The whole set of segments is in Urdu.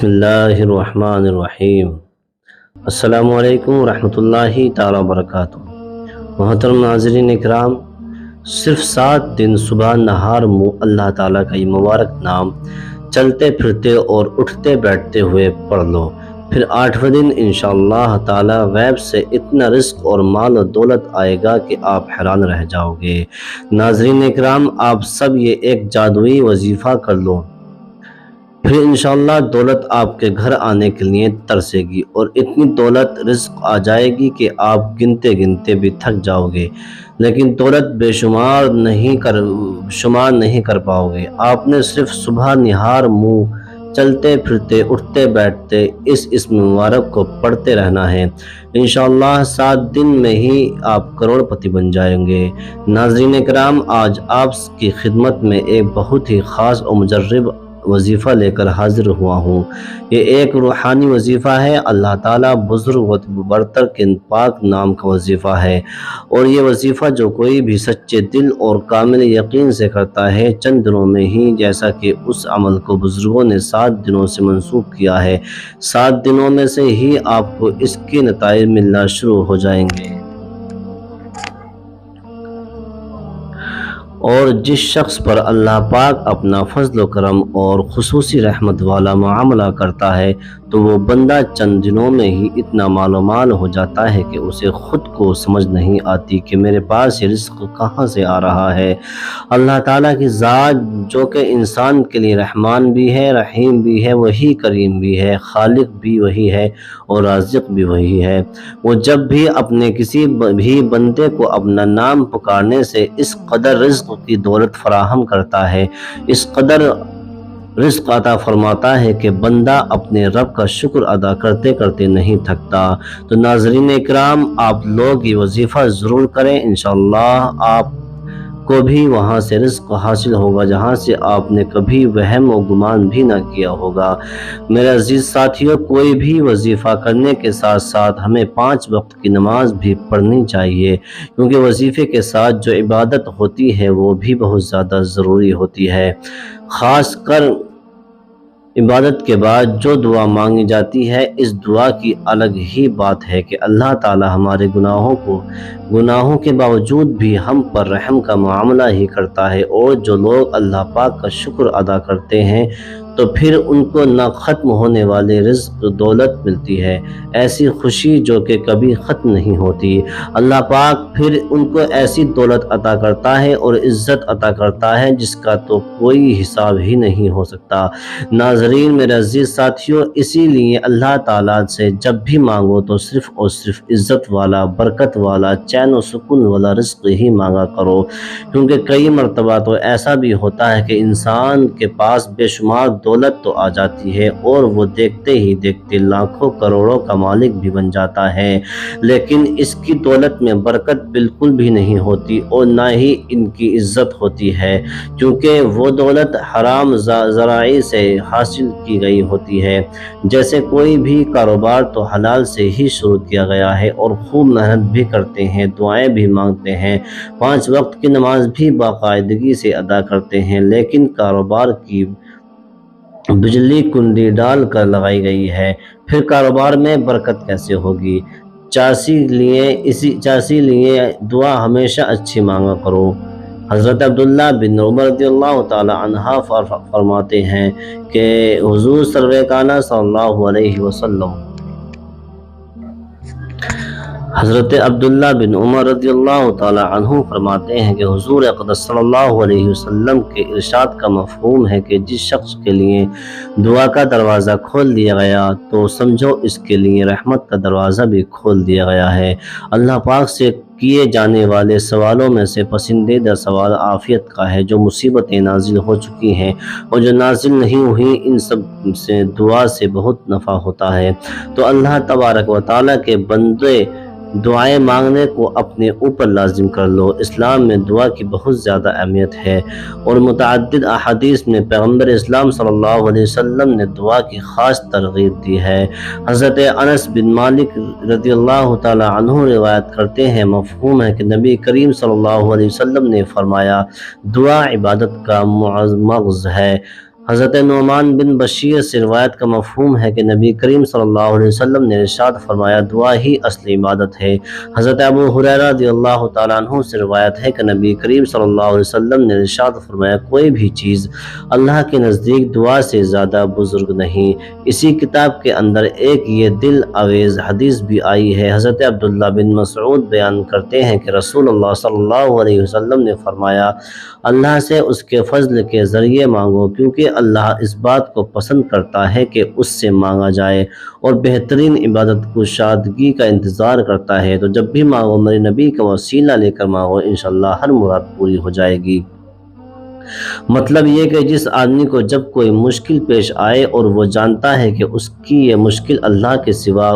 بسم اللہ الرحمن الرحیم۔ السلام علیکم ورحمۃ اللہ تعالیٰ وبرکاتہ۔ محترم ناظرین اکرام، صرف 7 دن صبح نہار منہ اللہ تعالیٰ کا یہ مبارک نام چلتے پھرتے اور اٹھتے بیٹھتے ہوئے پڑھ لو، پھر 8واں دن انشاءاللہ تعالیٰ غیب سے اتنا رزق اور مال و دولت آئے گا کہ آپ حیران رہ جاؤ گے۔ ناظرین اکرام، آپ سب یہ ایک جادوئی وظیفہ کر لو، پھر انشاءاللہ دولت آپ کے گھر آنے کے لیے ترسے گی اور اتنی دولت رزق آ جائے گی کہ آپ گنتے گنتے بھی تھک جاؤ گے، لیکن دولت بے شمار نہیں کر پاؤ گے۔ آپ نے صرف صبح نہار منہ چلتے پھرتے اٹھتے بیٹھتے اس اسم مبارک کو پڑھتے رہنا ہے۔ انشاءاللہ 7 دن میں ہی آپ کروڑ پتی بن جائیں گے۔ ناظرین اکرام، آج آپ کی خدمت میں ایک بہت ہی خاص اور مجرب وظیفہ لے کر حاضر ہوا ہوں۔ یہ ایک روحانی وظیفہ ہے، اللہ تعالیٰ بزرگ و برتر کے پاک نام کا وظیفہ ہے، اور یہ وظیفہ جو کوئی بھی سچے دل اور کامل یقین سے کرتا ہے، چند دنوں میں ہی، جیسا کہ اس عمل کو بزرگوں نے 7 دنوں سے منسوخ کیا ہے، 7 دنوں میں سے ہی آپ کو اس کے نتائج ملنا شروع ہو جائیں گے۔ اور جس شخص پر اللہ پاک اپنا فضل و کرم اور خصوصی رحمت والا معاملہ کرتا ہے تو وہ بندہ چند دنوں میں ہی اتنا مال و مال ہو جاتا ہے کہ اسے خود کو سمجھ نہیں آتی کہ میرے پاس یہ رزق کہاں سے آ رہا ہے۔ اللہ تعالیٰ کی ذات جو کہ انسان کے لیے رحمان بھی ہے، رحیم بھی ہے، وہی کریم بھی ہے، خالق بھی وہی ہے اور رازق بھی وہی ہے۔ وہ جب بھی اپنے کسی بھی بندے کو اپنا نام پکارنے سے اس قدر رزق کی دولت فراہم کرتا ہے، اس قدر رزق عطا فرماتا ہے کہ بندہ اپنے رب کا شکر ادا کرتے کرتے نہیں تھکتا۔ تو ناظرین اکرام، آپ لوگ یہ وظیفہ ضرور کریں، انشاءاللہ آپ کو بھی وہاں سے رزق حاصل ہوگا جہاں سے آپ نے کبھی وہم و گمان بھی نہ کیا ہوگا۔ میرے عزیز ساتھیوں، کوئی بھی وظیفہ کرنے کے ساتھ ساتھ ہمیں 5 وقت کی نماز بھی پڑھنی چاہیے، کیونکہ وظیفے کے ساتھ جو عبادت ہوتی ہے وہ بھی بہت زیادہ ضروری ہوتی ہے۔ خاص کر عبادت کے بعد جو دعا مانگی جاتی ہے، اس دعا کی الگ ہی بات ہے کہ اللہ تعالی ہمارے گناہوں کے باوجود بھی ہم پر رحم کا معاملہ ہی کرتا ہے، اور جو لوگ اللہ پاک کا شکر ادا کرتے ہیں تو پھر ان کو نہ ختم ہونے والے رزق دولت ملتی ہے، ایسی خوشی جو کہ کبھی ختم نہیں ہوتی۔ اللہ پاک پھر ان کو ایسی دولت عطا کرتا ہے اور عزت عطا کرتا ہے جس کا تو کوئی حساب ہی نہیں ہو سکتا۔ ناظرین میرے عزیز ساتھیوں، اسی لیے اللہ تعالیٰ سے جب بھی مانگو تو صرف اور صرف عزت والا، برکت والا، چین و سکون والا رزق ہی مانگا کرو، کیونکہ کئی مرتبہ تو ایسا بھی ہوتا ہے کہ انسان کے پاس بے شمار دولت تو آ جاتی ہے اور وہ دیکھتے ہی دیکھتے لاکھوں کروڑوں کا مالک بھی بن جاتا ہے، لیکن اس کی دولت میں برکت بالکل بھی نہیں ہوتی اور نہ ہی ان کی عزت ہوتی ہے، کیونکہ وہ دولت حرام ذرائع سے حاصل کی گئی ہوتی ہے۔ جیسے کوئی بھی کاروبار تو حلال سے ہی شروع کیا گیا ہے، اور خوب محنت بھی کرتے ہیں، دعائیں بھی مانگتے ہیں، 5 وقت کی نماز بھی باقاعدگی سے ادا کرتے ہیں، لیکن کاروبار کی بجلی کنڈی ڈال کر لگائی گئی ہے، پھر کاروبار میں برکت کیسے ہوگی؟ چاسی لیے دعا ہمیشہ اچھی مانگا کرو۔ حضرت عبداللہ بن عمر رضی اللہ تعالی عنہ فرماتے ہیں کہ حضور سرور کائنات صلی اللہ علیہ وسلم حضرت عبداللہ بن عمر رضی اللہ تعالی عنہ فرماتے ہیں کہ حضور اقدس صلی اللہ علیہ وسلم کے ارشاد کا مفہوم ہے کہ جس شخص کے لیے دعا کا دروازہ کھول دیا گیا تو سمجھو اس کے لیے رحمت کا دروازہ بھی کھول دیا گیا ہے۔ اللہ پاک سے کیے جانے والے سوالوں میں سے پسندیدہ سوال عافیت کا ہے، جو مصیبتیں نازل ہو چکی ہیں اور جو نازل نہیں ہوئی، ان سب سے دعا سے بہت نفع ہوتا ہے۔ تو اللہ تبارک و تعالیٰ کے بندے دعائیں مانگنے کو اپنے اوپر لازم کر لو۔ اسلام میں دعا کی بہت زیادہ اہمیت ہے، اور متعدد احادیث میں پیغمبر اسلام صلی اللہ علیہ وسلم نے دعا کی خاص ترغیب دی ہے۔ حضرت انس بن مالک رضی اللہ تعالی عنہ روایت کرتے ہیں، مفہوم ہے کہ نبی کریم صلی اللہ علیہ وسلم نے فرمایا، دعا عبادت کا مغز ہے، حضرت نعمان بن بشیر سے روایت کا مفہوم ہے کہ نبی کریم صلی اللہ علیہ وسلم نے ارشاد فرمایا دعا ہی اصلی عبادت ہے۔ حضرت ابو ہریرہ رضی اللہ تعالیٰ عنہ سے روایت ہے کہ نبی کریم صلی اللہ علیہ وسلم نے ارشاد فرمایا کوئی بھی چیز اللہ کے نزدیک دعا سے زیادہ بزرگ نہیں۔ اسی کتاب کے اندر ایک یہ دل آویز حدیث بھی آئی ہے۔ حضرت عبداللہ بن مسعود بیان کرتے ہیں کہ رسول اللہ صلی اللہ علیہ وسلم نے فرمایا اللہ سے اس کے فضل کے ذریعے مانگو، کیونکہ اللہ اس بات کو پسند کرتا ہے کہ اس سے مانگا جائے اور بہترین عبادت کشادگی کا انتظار کرتا ہے۔ تو جب بھی مانگو میرے نبی کا وسیلہ لے کر مانگو، انشاءاللہ ہر مراد پوری ہو جائے گی۔ مطلب یہ کہ جس آدمی کو جب کوئی مشکل پیش آئے اور وہ جانتا ہے کہ اس کی یہ مشکل اللہ کے سوا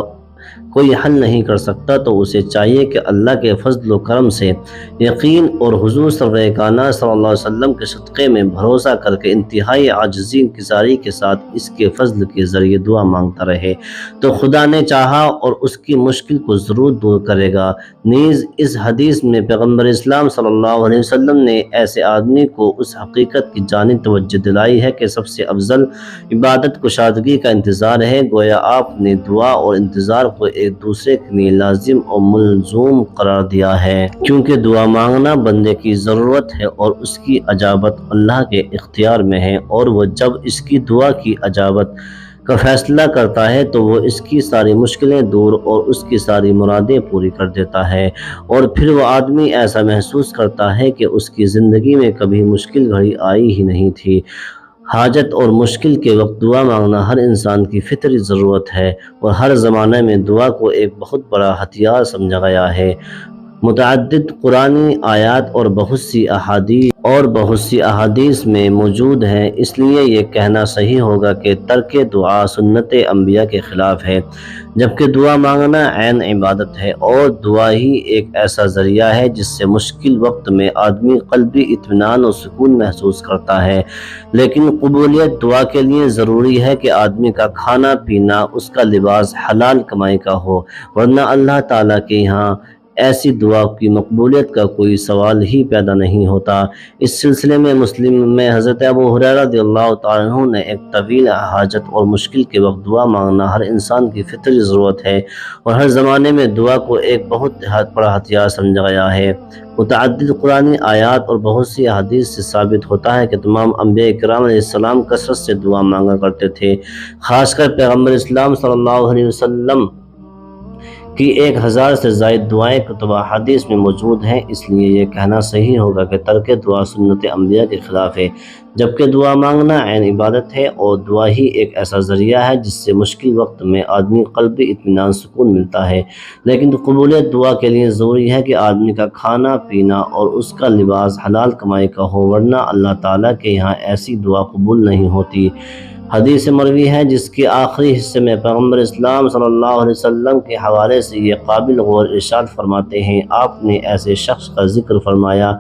کوئی حل نہیں کر سکتا، تو اسے چاہیے کہ اللہ کے فضل و کرم سے یقین اور حضور سرور کائنات صلی اللہ علیہ وسلم کے صدقے میں بھروسہ کر کے انتہائی عاجزی انکساری کے ساتھ اس کے فضل کے ذریعے دعا مانگتا رہے، تو خدا نے چاہا اور اس کی مشکل کو ضرور دور کرے گا۔ نیز اس حدیث میں پیغمبر اسلام صلی اللہ علیہ وسلم نے ایسے آدمی کو اس حقیقت کی جانب توجہ دلائی ہے کہ سب سے افضل عبادت کشادگی کا انتظار ہے۔ گویا آپ نے دعا اور انتظار کو ایک دوسرے کے لیے لازم اور ملزوم قرار دیا ہے، کیونکہ دعا مانگنا بندے کی ضرورت ہے اور اس کی اجابت اللہ کے اختیار میں ہے، اور وہ جب اس کی دعا کی اجابت کا فیصلہ کرتا ہے تو وہ اس کی ساری مشکلیں دور اور اس کی ساری مرادیں پوری کر دیتا ہے، اور پھر وہ آدمی ایسا محسوس کرتا ہے کہ اس کی زندگی میں کبھی مشکل گھڑی آئی ہی نہیں تھی۔ حاجت اور مشکل کے وقت دعا مانگنا ہر انسان کی فطری ضرورت ہے، اور ہر زمانے میں دعا کو ایک بہت بڑا ہتھیار سمجھا گیا ہے۔ متعدد قرآنی آیات اور بہت سی احادیث میں موجود ہیں، اس لیے یہ کہنا صحیح ہوگا کہ ترک دعا سنت انبیاء کے خلاف ہے، جبکہ دعا مانگنا عین عبادت ہے، اور دعا ہی ایک ایسا ذریعہ ہے جس سے مشکل وقت میں آدمی قلبی اطمینان اور سکون محسوس کرتا ہے۔ لیکن قبولیت دعا کے لیے ضروری ہے کہ آدمی کا کھانا پینا، اس کا لباس حلال کمائی کا ہو، ورنہ اللہ تعالیٰ کے یہاں ایسی دعا کی مقبولیت کا کوئی سوال ہی پیدا نہیں ہوتا۔ اس سلسلے میں مسلم میں حضرت ابو ہریرہ رضی اللہ تعالیٰ عنہ نے ایک طویل حاجت اور مشکل کے وقت دعا مانگنا ہر انسان کی فطری ضرورت ہے، اور ہر زمانے میں دعا کو ایک بہت بڑا ہتھیار سمجھا گیا ہے۔ متعدد قرآنی آیات اور بہت سی احادیث سے ثابت ہوتا ہے کہ تمام انبیاء کرام علیہ السلام کثرت سے دعا مانگا کرتے تھے، خاص کر پیغمبر اسلام صلی اللہ علیہ وسلم کی 1000 سے زائد دعائیں کتب حدیث میں موجود ہیں۔ اس لیے یہ کہنا صحیح ہوگا کہ ترک دعا سنت انبیاء کے خلاف ہے، جبکہ دعا مانگنا عین عبادت ہے، اور دعا ہی ایک ایسا ذریعہ ہے جس سے مشکل وقت میں آدمی قلبی اطمینان سکون ملتا ہے۔ لیکن قبولیت دعا کے لیے ضروری ہے کہ آدمی کا کھانا پینا اور اس کا لباس حلال کمائی کا ہو، ورنہ اللہ تعالیٰ کے یہاں ایسی دعا قبول نہیں ہوتی۔ حدیث مروی ہے جس کے آخری حصے میں پیغمبر اسلام صلی اللہ علیہ وسلم کے حوالے سے یہ قابل غور ارشاد فرماتے ہیں، آپ نے ایسے شخص کا ذکر فرمایا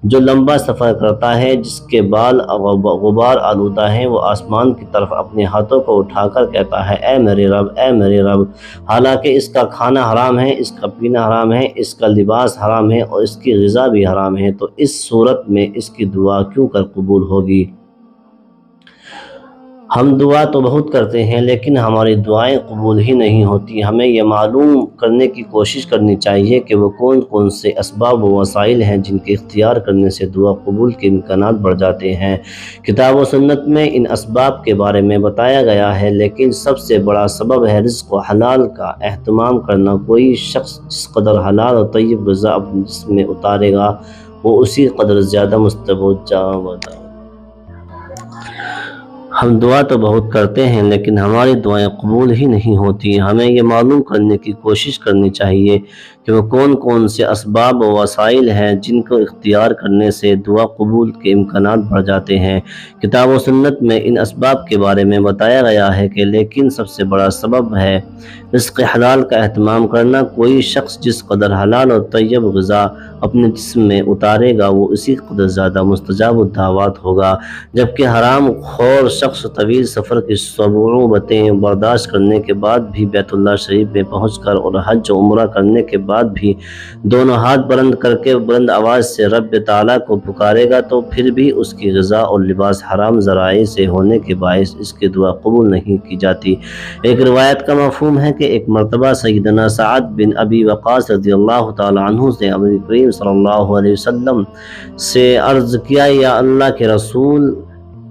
جو لمبا سفر کرتا ہے، جس کے بال غبار آلودہ ہیں، وہ آسمان کی طرف اپنے ہاتھوں کو اٹھا کر کہتا ہے اے میرے رب، اے میرے رب، حالانکہ اس کا کھانا حرام ہے، اس کا پینا حرام ہے، اس کا لباس حرام ہے، اور اس کی غذا بھی حرام ہے، تو اس صورت میں اس کی دعا کیوں کر قبول ہوگی؟ ہم دعا تو بہت کرتے ہیں لیکن ہماری دعائیں قبول ہی نہیں ہوتی۔ ہمیں یہ معلوم کرنے کی کوشش کرنی چاہیے کہ وہ کون کون سے اسباب و وسائل ہیں جن کے اختیار کرنے سے دعا قبول کے امکانات بڑھ جاتے ہیں۔ کتاب و سنت میں ان اسباب کے بارے میں بتایا گیا ہے، لیکن سب سے بڑا سبب ہے رزق و حلال کا اہتمام کرنا۔ کوئی شخص جس قدر حلال اور طیب غذا اپنے جسم میں اتارے گا، وہ اسی قدر زیادہ مستجاب ہوگا۔ ہم دعا تو بہت کرتے ہیں لیکن ہماری دعائیں قبول ہی نہیں ہوتی۔ ہمیں یہ معلوم کرنے کی کوشش کرنی چاہیے کہ وہ کون کون سے اسباب و وسائل ہیں جن کو اختیار کرنے سے دعا قبول کے امکانات بڑھ جاتے ہیں۔ کتاب و سنت میں ان اسباب کے بارے میں بتایا گیا ہے کہ لیکن سب سے بڑا سبب ہے رزق حلال کا اہتمام کرنا۔ کوئی شخص جس قدر حلال اور طیب غذا اپنے جسم میں اتارے گا، وہ اسی قدر زیادہ مستجاب الدعوات ہوگا، جبکہ حرام خور شخص طویل سفر کی صعوبتیں برداشت کرنے کے بعد بھی بیت اللہ شریف میں پہنچ کر اور حج و عمرہ کرنے کے بعد بعد بھی دونوں ہاتھ بلند کر کے بلند آواز سے رب تعالیٰ کو پکارے گا تو پھر بھی اس کی غذا اور لباس حرام ذرائع سے ہونے کے باعث اس کی دعا قبول نہیں کی جاتی۔ ایک روایت کا مفہوم ہے کہ ایک مرتبہ سیدنا سعد بن ابی وقاص رضی اللہ تعالی عنہ نے نبی کریم صلی اللہ علیہ وسلم سے عرض کیا، یا اللہ کے رسول،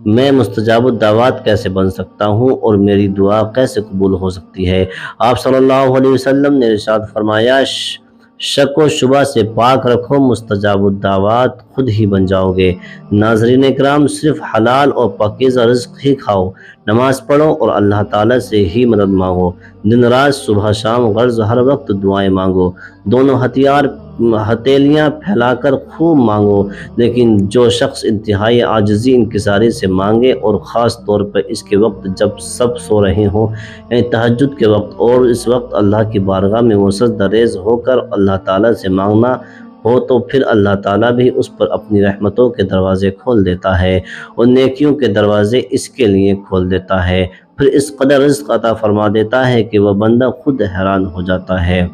میں مستجاب الدعوات کیسے بن سکتا ہوں اور میری دعا کیسے قبول ہو سکتی ہے؟ آپ صلی اللہ علیہ وسلم نے ارشاد فرمایا، شک و شبہ سے پاک رکھو، مستجاب الدعوات خود ہی بن جاؤ گے۔ ناظرین اکرام، صرف حلال اور پاکیزہ رزق ہی کھاؤ، نماز پڑھو اور اللہ تعالیٰ سے ہی مدد مانگو، دن رات صبح شام غرض ہر وقت دعائیں مانگو، دونوں ہتھیلیاں پھیلا کر خوب مانگو۔ لیکن جو شخص انتہائی عاجزی انکساری سے مانگے اور خاص طور پر اس کے وقت جب سب سو رہے ہوں، یعنی تہجد کے وقت، اور اس وقت اللہ کی بارگاہ میں وہ سجدہ ریز ہو کر اللہ تعالیٰ سے مانگنا ہو، تو پھر اللہ تعالیٰ بھی اس پر اپنی رحمتوں کے دروازے کھول دیتا ہے اور نیکیوں کے دروازے اس کے لیے کھول دیتا ہے، پھر اس قدر رزق عطا فرما دیتا ہے کہ وہ بندہ خود حیران ہو جاتا ہے۔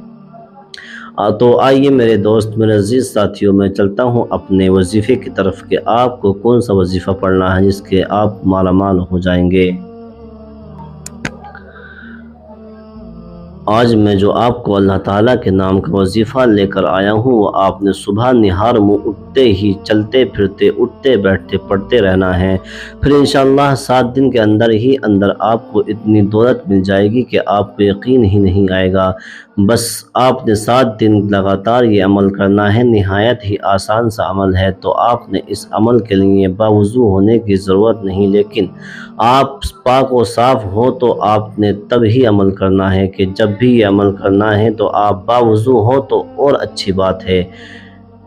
تو آئیے میرے دوست، میرے عزیز ساتھیوں، میں چلتا ہوں اپنے وظیفے کی طرف کہ آپ کو کون سا وظیفہ پڑھنا ہے جس کے آپ مالا مال ہو جائیں گے۔ آج میں جو آپ کو اللہ تعالیٰ کے نام کا وظیفہ لے کر آیا ہوں، وہ آپ نے صبح نہار منہ اٹھتے ہی چلتے پھرتے اٹھتے بیٹھتے پڑھتے رہنا ہے۔ پھر انشاءاللہ 7 دن کے اندر ہی اندر آپ کو اتنی دولت مل جائے گی کہ آپ کو یقین ہی نہیں آئے گا۔ بس آپ نے 7 دن لگاتار یہ عمل کرنا ہے، نہایت ہی آسان سا عمل ہے۔ تو آپ نے اس عمل کے لیے باوضو ہونے کی ضرورت نہیں، لیکن آپ پاک و صاف ہو تو آپ نے تب ہی عمل کرنا ہے کہ جب بھی یہ عمل کرنا ہے تو آپ باوضو ہو تو اور اچھی بات ہے۔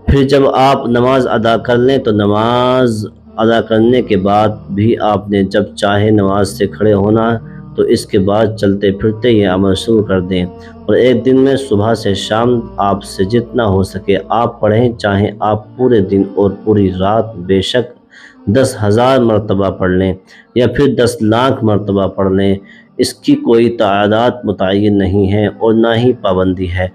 پھر جب آپ نماز ادا کر لیں تو نماز ادا کرنے کے بعد بھی آپ نے جب چاہے نماز سے کھڑے ہونا، تو اس کے بعد چلتے پھرتے یہ عمل شروع کر دیں، اور ایک دن میں صبح سے شام آپ سے جتنا ہو سکے آپ پڑھیں، چاہیں آپ پورے دن اور پوری رات بے شک 10,000 مرتبہ پڑھ لیں یا پھر 10 لاکھ مرتبہ پڑھ لیں، اس کی کوئی تعداد متعین نہیں ہے اور نہ ہی پابندی ہے۔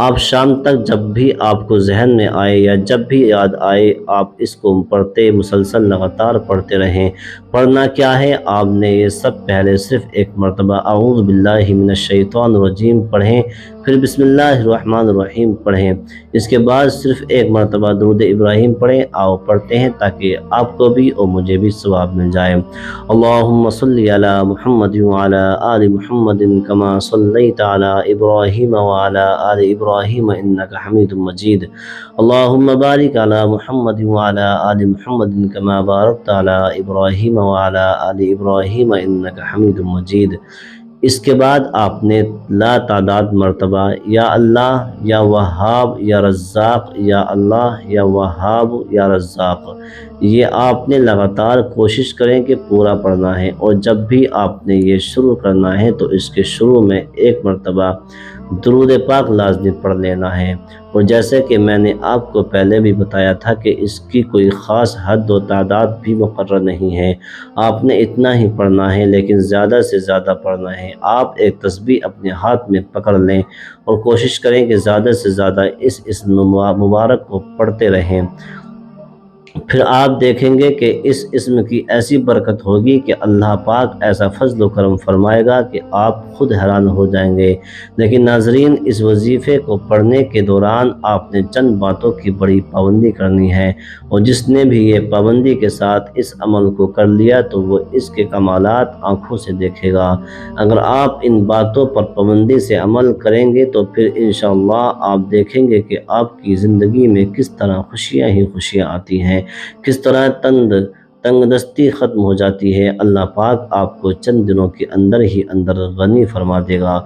آپ شام تک جب بھی آپ کو ذہن میں آئے یا جب بھی یاد آئے آپ اس کو پڑھتے مسلسل لگاتار پڑھتے رہیں۔ پڑھنا کیا ہے؟ آپ نے یہ سب پہلے صرف ایک مرتبہ اعوذ باللہ من الشیطان الرجیم پڑھیں، پھر بسم اللہ الرحمن الرحیم پڑھیں، اس کے بعد صرف ایک مرتبہ درود ابراہیم پڑھیں۔ آؤ پڑھتے ہیں تاکہ آپ کو بھی اور مجھے بھی ثواب مل جائے۔ اللہم صلی علی محمد وعلی آل محمد کما صلیت علی ابراہیم وعلی آل ابراہیم انک حمید مجید۔ اللہم بارک علی محمد وعلی آل محمد کما بارکت علی ابراہیم وعلی آل ابراہیم انک حمید مجید۔ اس کے بعد آپ نے لا تعداد مرتبہ یا اللہ یا وہاب یا رزاق، یا اللہ یا وہاب یا رزاق، یہ آپ نے لگاتار کوشش کریں کہ پورا پڑھنا ہے، اور جب بھی آپ نے یہ شروع کرنا ہے تو اس کے شروع میں ایک مرتبہ درود پاک لازمی پڑھ لینا ہے۔ اور جیسے کہ میں نے آپ کو پہلے بھی بتایا تھا کہ اس کی کوئی خاص حد و تعداد بھی مقرر نہیں ہے، آپ نے اتنا ہی پڑھنا ہے، لیکن زیادہ سے زیادہ پڑھنا ہے۔ آپ ایک تسبیح اپنے ہاتھ میں پکڑ لیں اور کوشش کریں کہ زیادہ سے زیادہ اس اسم مبارک کو پڑھتے رہیں۔ پھر آپ دیکھیں گے کہ اس اسم کی ایسی برکت ہوگی کہ اللہ پاک ایسا فضل و کرم فرمائے گا کہ آپ خود حیران ہو جائیں گے۔ لیکن ناظرین، اس وظیفے کو پڑھنے کے دوران آپ نے چند باتوں کی بڑی پابندی کرنی ہے، اور جس نے بھی یہ پابندی کے ساتھ اس عمل کو کر لیا تو وہ اس کے کمالات آنکھوں سے دیکھے گا۔ اگر آپ ان باتوں پر پابندی سے عمل کریں گے تو پھر انشاءاللہ آپ دیکھیں گے کہ آپ کی زندگی میں کس طرح خوشیاں ہی خوشیاں آتی ہیں، کس طرح تنگ دستی ختم ہو جاتی ہے۔ اللہ پاک آپ کو چند دنوں کے اندر ہی اندر غنی فرما دے گا،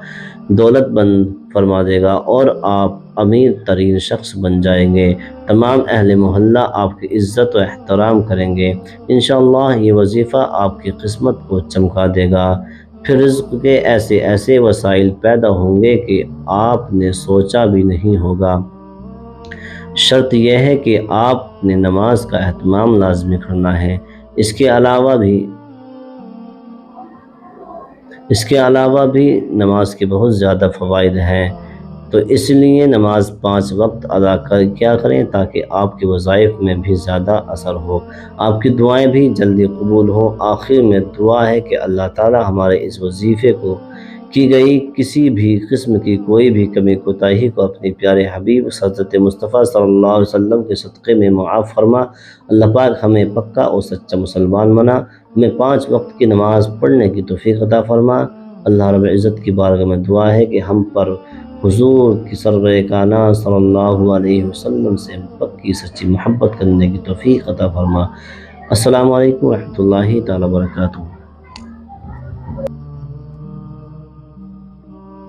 دولت مند فرما دے گا، اور آپ امیر ترین شخص بن جائیں گے۔ تمام اہل محلہ آپ کی عزت و احترام کریں گے۔ انشاءاللہ یہ وظیفہ آپ کی قسمت کو چمکا دے گا۔ پھر رزق کے ایسے ایسے وسائل پیدا ہوں گے کہ آپ نے سوچا بھی نہیں ہوگا۔ شرط یہ ہے کہ آپ نے نماز کا اہتمام لازمی کرنا ہے۔ اس کے علاوہ بھی نماز کے بہت زیادہ فوائد ہیں۔ تو اس لیے نماز 5 وقت ادا کیا کریں تاکہ آپ کے وظائف میں بھی زیادہ اثر ہو، آپ کی دعائیں بھی جلدی قبول ہوں۔ آخر میں دعا ہے کہ اللہ تعالی ہمارے اس وظیفے کو کی گئی کسی بھی قسم کی کوئی بھی کمی کوتاہی کو اپنے پیارے حبیب حضرت مصطفیٰ صلی اللہ علیہ وسلم کے صدقے میں معاف فرما۔ اللہ پاک ہمیں پکا اور سچا مسلمان بنا، ہمیں 5 وقت کی نماز پڑھنے کی توفیق عطا فرما۔ اللہ رب العزت کی بارگاہ میں دعا ہے کہ ہم پر حضور کی سرور کائنات صلی اللہ علیہ وسلم سے پکی سچی محبت کرنے کی توفیق عطا فرما۔ السلام علیکم ورحمۃ اللہ تعالیٰ وبرکاتہ۔